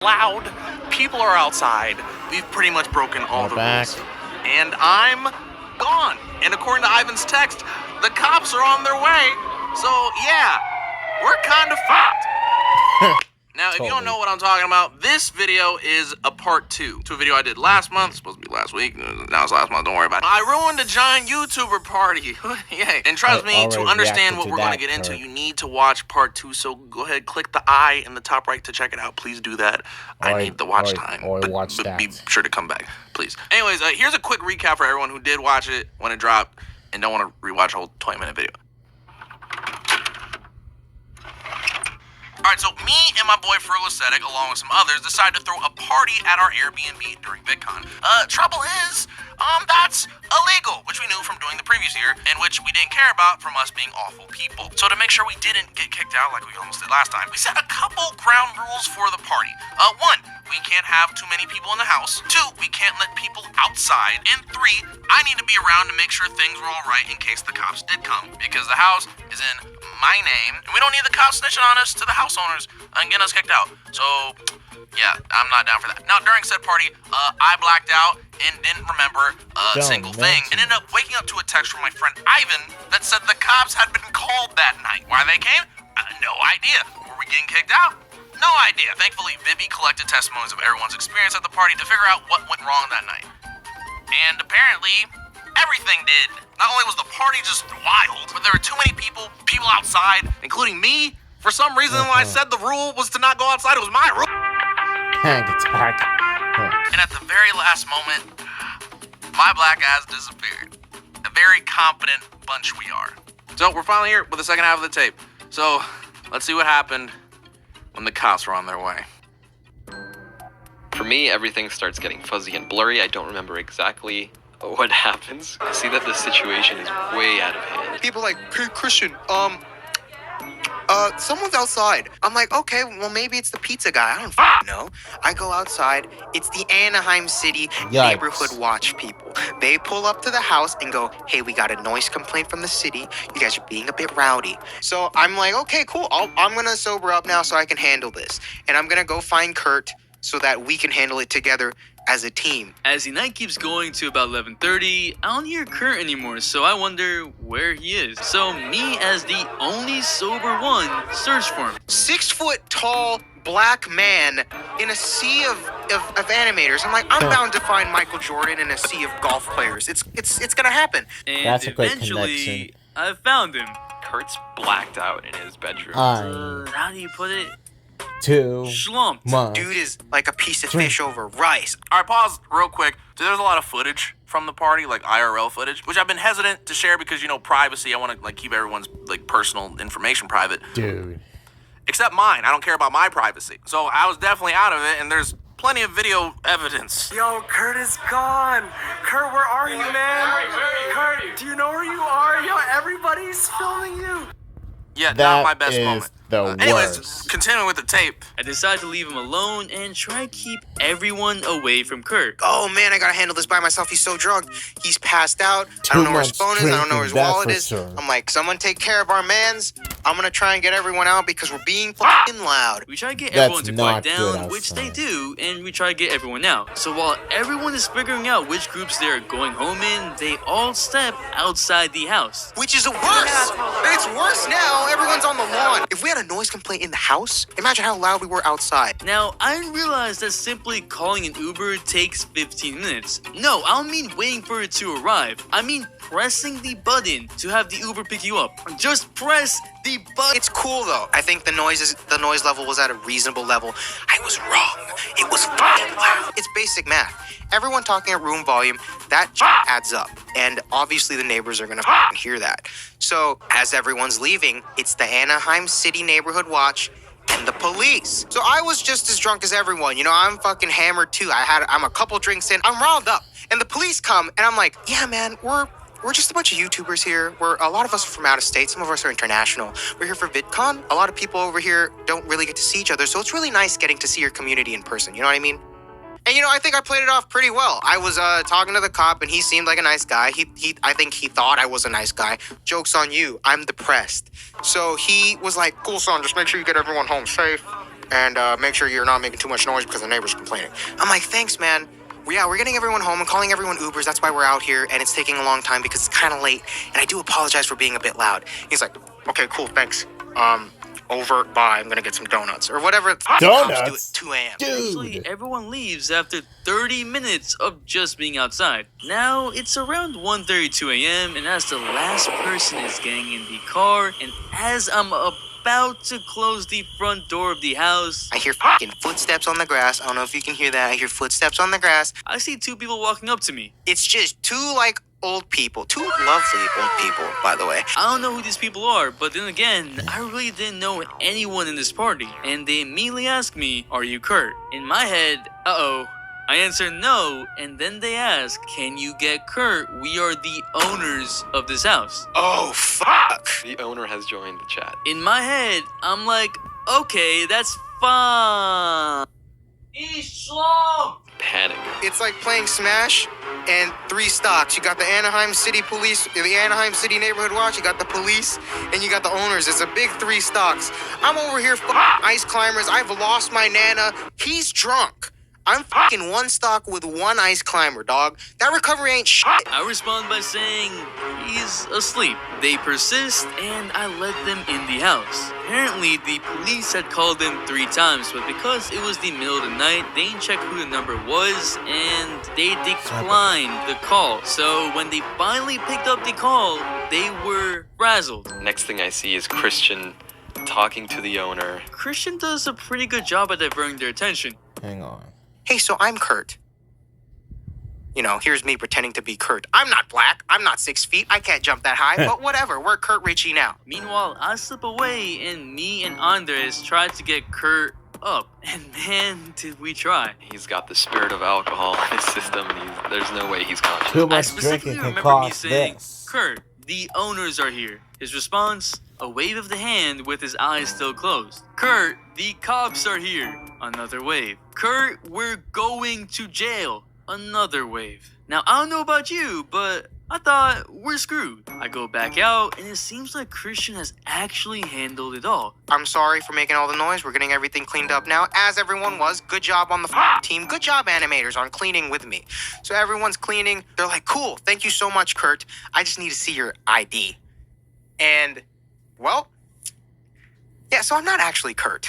loud. People are outside. We've pretty much broken all the rules. And I'm gone. And according to Ivan's text, the cops are on their way. So, yeah, we're kind of fucked. Now, if you don't know what I'm talking about, this video is a part 2 to a video I did last month. It's supposed to be last week. Now it's last month. Don't worry about it. I ruined a giant YouTuber party. Yay. And trust me, to understand what we're going to get into, you need to watch part 2. So go ahead, click the I in the top right to check it out. Please do that. I need the watch time. But be sure to come back, please. Anyways, here's a quick recap for everyone who did watch it when it dropped and don't want to rewatch a whole 20-minute video. Alright, so me and my boy Frugal Aesthetic, along with some others, decided to throw a party at our Airbnb during VidCon. Trouble is, that's illegal, which we knew from doing the previous year, and which we didn't care about from us being awful people. So to make sure we didn't get kicked out like we almost did last time, we set a couple ground rules for the party. 1, we can't have too many people in the house. 2, we can't let people outside. And 3, I need to be around to make sure things were alright in case the cops did come, because the house is in my name, and we don't need the cops snitching on us to the house owners and getting us kicked out. So, yeah, I'm not down for that. Now, during said party, I blacked out and didn't remember a single thing, and ended up waking up to a text from my friend Ivan that said the cops had been called that night. Why they came? No idea. Were we getting kicked out? No idea. Thankfully, Vivi collected testimonies of everyone's experience at the party to figure out what went wrong that night. And apparently, everything did. Not only was the party just wild, but there were too many people outside, including me. For some reason, when I said the rule was to not go outside, it was my rule. And at the very last moment, my black ass disappeared. A very competent bunch we are. So we're finally here with the second half of the tape. So let's see what happened when the cops were on their way. For me, everything starts getting fuzzy and blurry. I don't remember exactly what happens. I see that the situation is way out of hand. People like, hey, Christian, someone's outside. I'm like, okay, well, maybe it's the pizza guy. I don't know. I go outside. It's the Anaheim City Neighborhood Watch people. They pull up to the house and go, hey, we got a noise complaint from the city. You guys are being a bit rowdy. So I'm like, okay, cool. I'm going to sober up now so I can handle this. And I'm going to go find Kurt so that we can handle it together as a team. As the night keeps going to about 11:30, I don't hear Kurt anymore, so I wonder where he is. So me, as the only sober one, search for him. 6 foot tall black man in a sea of animators. I'm like, I'm bound to find Michael Jordan in a sea of golf players. It's gonna happen. And That's a great eventually, connection. I found him. Kurt's blacked out in his bedroom. How do you put it? Schlumped. Dude is like a piece of fish over rice. All right, pause real quick. So there's a lot of footage from the party, like IRL footage, which I've been hesitant to share because, you know, privacy. I want to keep everyone's personal information private. Dude. Except mine. I don't care about my privacy. So I was definitely out of it, and there's plenty of video evidence. Yo, Kurt is gone. Kurt, where are you, man? Kurt, do you know where you are? Yo, everybody's filming you. Yeah, not my best is moment. the Anyways, worst. continuing with the tape. I decided to leave him alone and try to keep everyone away from Kurt. Oh man, I gotta handle this by myself. He's so drunk. He's passed out. I don't know where his phone is. I don't know where his wallet is. I'm like, someone take care of our mans. I'm gonna try and get everyone out because we're being fucking loud. We try to get That's everyone to quiet not good down, which they outside. do, and we try to get everyone out. So while everyone is figuring out which groups they're going home in, they all step outside the house. Which is worse. It's worse now. Everyone's on the lawn. If we had a noise complaint in the house, imagine how loud we were outside. Now, I realize that simply calling an Uber takes 15 minutes. No, I don't mean waiting for it to arrive. I mean pressing the button to have the Uber pick you up. Just press the button. It's cool though. I think the noise level was at a reasonable level. I was wrong. It was fucking loud. It's basic math. Everyone talking at room volume, that adds up. And obviously the neighbors are gonna hear that. So as everyone's leaving, it's the Anaheim City Neighborhood Watch and the police. So I was just as drunk as everyone. You know, I'm fucking hammered too. I'm a couple drinks in. I'm riled up. And the police come and I'm like, yeah, man, we're just a bunch of YouTubers here. A lot of us are from out of state. Some of us are international. We're here for VidCon. A lot of people over here don't really get to see each other. So it's really nice getting to see your community in person. You know what I mean? And, you know, I think I played it off pretty well. I was talking to the cop, and he seemed like a nice guy. I think he thought I was a nice guy. Joke's on you. I'm depressed. So he was like, cool, son, just make sure you get everyone home safe. and make sure you're not making too much noise because the neighbors are complaining. I'm like, thanks, man. Yeah, we're getting everyone home and calling everyone Ubers. That's why we're out here, and it's taking a long time because it's kind of late, and I do apologize for being a bit loud. He's like, okay, cool, thanks. Over, bye. I'm gonna get some donuts or whatever. Donuts? Do at 2 a.m. Usually everyone leaves after 30 minutes of just being outside. Now it's around 1:32 a.m. and as the last person is getting in the car and as I'm about to close the front door of the house, I hear fucking footsteps on the grass. I don't know if you can hear that. I hear footsteps on the grass. I see two people walking up to me. It's just two, like, old people. Two lovely old people, by the way. I don't know who these people are, but then again, I really didn't know anyone in this party. And they immediately ask me, are you Kurt? In my head, uh-oh. I answer no, and then they ask, can you get Kurt? We are the owners of this house. Oh, fuck. The owner has joined the chat. In my head, I'm like, okay, that's fine. Panic. It's like playing Smash and 3 stocks. You got the Anaheim City Police, the Anaheim City Neighborhood Watch, you got the police, and you got the owners. It's a big 3 stocks. I'm over here ice climbers. I've lost my Nana. He's drunk. I'm fucking 1 stock with 1 ice climber, dog. That recovery ain't shit. I respond by saying he's asleep. They persist, and I let them in the house. Apparently, the police had called them 3 times, but because it was the middle of the night, they didn't check who the number was, and they declined the call. So when they finally picked up the call, they were frazzled. Next thing I see is Christian talking to the owner. Christian does a pretty good job at diverting their attention. Hang on. Hey, so I'm Kurt. You know, here's me pretending to be Kurt. I'm not black. I'm not 6 feet. I can't jump that high, but whatever. We're Kurt Ritchie now. Meanwhile, I slip away, and me and Andres tried to get Kurt up. And man, did we try. He's got the spirit of alcohol in his system, and there's no way he's conscious. Too I much specifically drinking can remember me cause saying, this. Kurt, the owners are here. His response, a wave of the hand with his eyes still closed. Kurt, the cops are here. Another wave. Kurt, we're going to jail. Another wave. Now, I don't know about you, but I thought we're screwed. I go back out, and it seems like Christian has actually handled it all. I'm sorry for making all the noise. We're getting everything cleaned up now, as everyone was. Good job on the team. Good job, animators, on cleaning with me. So everyone's cleaning. They're like, cool. Thank you so much, Kurt. I just need to see your ID. And, well, yeah, so I'm not actually Kurt.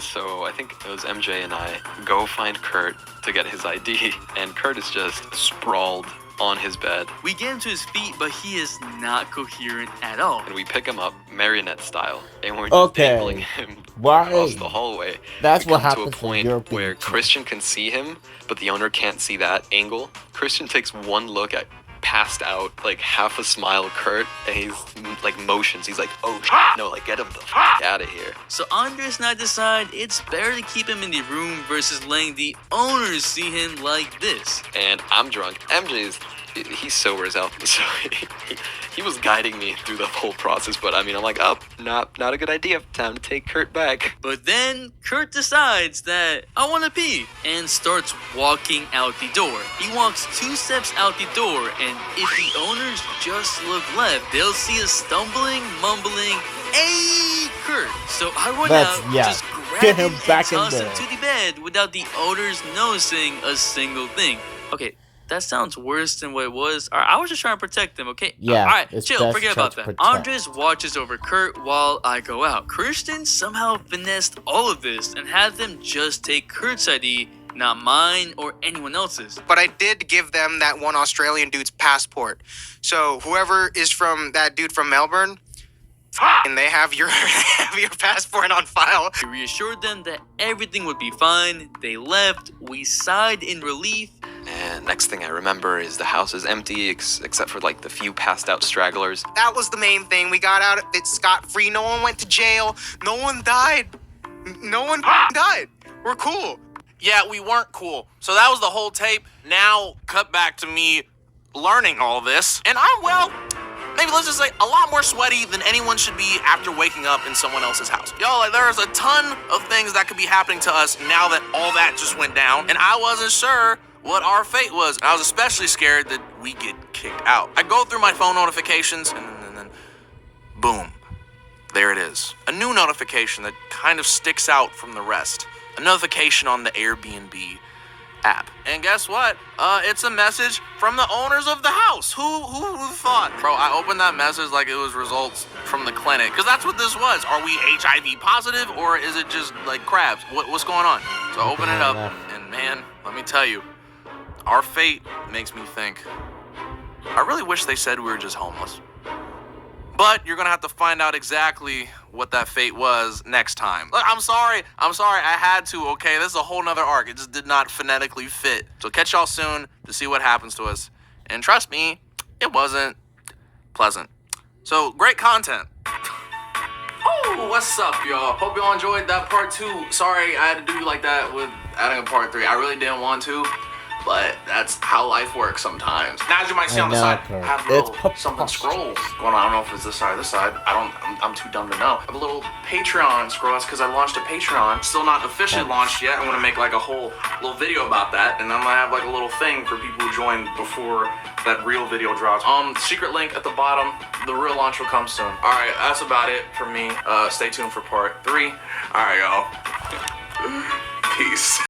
So I think it was MJ and I go find Kurt to get his ID, and Kurt is just sprawled on his bed, We get him to his feet, but he is not coherent at all. and we pick him up marionette style, and we're Okay. dangling him Why? across the hallway. That's We what come to a happens when point you're where Christian can see him, but the owner can't see that angle. Christian takes one look at passed out, like half a smile Kurt, and he's like motions. He's like, oh no, like get him the fuck out of here. So Andres and I decide it's better to keep him in the room versus letting the owners see him like this. And I'm drunk. He's sober as hell, so he was guiding me through the whole process. But I mean, I'm like, not a good idea. Time to take Kurt back. But then Kurt decides that I want to pee and starts walking out the door. He walks 2 steps out the door, and if the owners just look left, they'll see a stumbling, mumbling, "Hey, Kurt!" So I run Let's- out, yeah. just grab Get him him back in and toss him there. to the bed without the owners noticing a single thing. Okay. That sounds worse than what it was. All right, I was just trying to protect them, okay? Yeah, All right, it's chill, best forget try about to that. protect. Andres watches over Kurt while I go out. Christian somehow finessed all of this and had them just take Kurt's ID, not mine or anyone else's. But I did give them that one Australian dude's passport. So whoever is from that dude from Melbourne, and they have your passport on file. We reassured them that everything would be fine. They left. We sighed in relief. And next thing I remember is the house is empty, except for like the few passed out stragglers. That was the main thing. We got out of it scot-free. No one went to jail. No one died. No one died. We're cool. Yeah, we weren't cool. So that was the whole tape. Now, cut back to me learning all this. And I'm, well, maybe let's just say a lot more sweaty than anyone should be after waking up in someone else's house. Yo, like there's a ton of things that could be happening to us now that all that just went down. And I wasn't sure what our fate was. And I was especially scared that we get kicked out. I go through my phone notifications and then boom. There it is. A new notification that kind of sticks out from the rest. A notification on the Airbnb app. And guess what? It's a message from the owners of the house. Who thought? Bro, I opened that message like it was results from the clinic. Because that's what this was. Are we HIV positive or is it just like crabs? What's going on? So I open it up and man, let me tell you, our fate makes me think. I really wish they said we were just homeless. But you're gonna have to find out exactly what that fate was next time. Look, I'm sorry, I had to, okay? This is a whole nother arc. It just did not phonetically fit. So catch y'all soon to see what happens to us. And trust me, it wasn't pleasant. So great content. Oh, what's up, y'all? Hope y'all enjoyed that part 2. Sorry I had to do like that with adding a part 3. I really didn't want to. But that's how life works sometimes. Now, as you might see on the side, I have a little something scrolls going on. I don't know if it's this side or this side. I'm too dumb to know. I have a little Patreon scroll. That's because I launched a Patreon. Still not officially launched yet. I'm gonna make like a whole little video about that, and I'm gonna have like a little thing for people who join before that real video drops. Secret link at the bottom. The real launch will come soon. All right, that's about it for me. Stay tuned for part 3. All right, y'all. Peace.